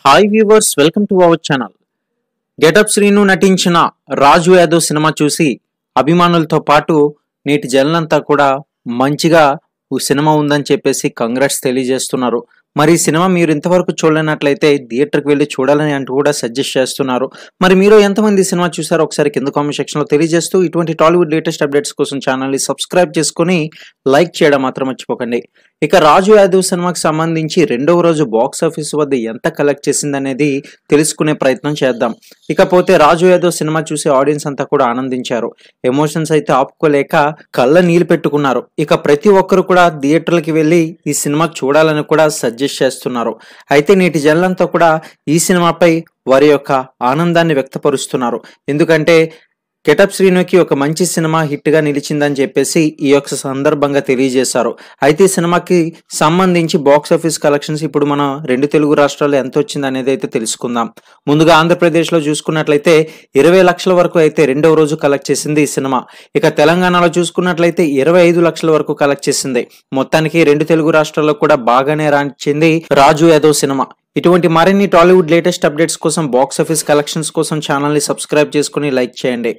Hi viewers, welcome to our channel. Getup Srinu నటించిన రాజు Yadav cinema చూసి అభిమానులతో పాటు నేటి జనులంతా కూడా మంచిగా సినిమా ఉందని చెప్పేసి కంగ్రాట్స్ తెలియజేస్తున్నారు. మరి ఈ సినిమా మీరు ఇంతవరకు చూడలేనట్లయితే థియేటర్కి వెళ్ళి చూడాలని అంటూ కూడా సజెస్ట్ చేస్తున్నారు. మరి మీరు ఎంతమంది ఈ సినిమా చూసారో ఒకసారి కింద కామెంట్ సెక్షన్లో తెలియజేస్తూ ఇటువంటి టాలీవుడ్ లేటెస్ట్ అప్డేట్స్ కోసం ఛానల్ని సబ్స్క్రైబ్ చేసుకుని లైక్ చేయడం మాత్రం మర్చిపోకండి. ఇక రాజు యాదవ్ సినిమాకి సంబంధించి రెండవ రోజు బాక్స్ ఆఫీస్ వద్ద ఎంత కలెక్ట్ చేసిందనేది తెలుసుకునే ప్రయత్నం చేద్దాం. ఇకపోతే రాజు యాదవ్ సినిమా చూసి ఆడియన్స్ అంతా కూడా ఆనందించారు. ఎమోషన్స్ అయితే ఆపుకోలేక కళ్ళ నీళ్ళు పెట్టుకున్నారు. ఇక ప్రతి ఒక్కరు కూడా థియేటర్లకి వెళ్ళి ఈ సినిమాకి చూడాలని కూడా సజెస్ట్ చేస్తున్నారు. అయితే నేటి జనులంతా కూడా ఈ సినిమాపై వారి యొక్క ఆనందాన్ని వ్యక్తపరుస్తున్నారు. ఎందుకంటే గెటప్ శ్రీనుకి ఒక మంచి సినిమా హిట్ గా నిలిచిందని చెప్పేసి ఈ యొక్క సందర్భంగా తెలియజేశారు. అయితే ఈ సినిమాకి సంబంధించి బాక్స్ ఆఫీస్ కలెక్షన్స్ ఇప్పుడు మన రెండు తెలుగు రాష్ట్రాల్లో ఎంత వచ్చింది అనేది అయితే తెలుసుకుందాం. ముందుగా ఆంధ్రప్రదేశ్ లో చూసుకున్నట్లయితే 20 లక్షల వరకు అయితే రెండవ రోజు కలెక్ట్ చేసింది ఈ సినిమా. ఇక తెలంగాణలో చూసుకున్నట్లయితే 25 లక్షల వరకు కలెక్ట్ చేసింది. మొత్తానికి రెండు తెలుగు రాష్ట్రాల్లో కూడా బాగానే రాణించింది రాజు యాదవ్ సినిమా. ఇటువంటి మరిన్ని టాలీవుడ్ లేటెస్ట్ అప్డేట్స్ కోసం బాక్స్ ఆఫీస్ కలెక్షన్స్ కోసం ఛానల్ ని సబ్స్క్రైబ్ చేసుకుని లైక్ చేయండి.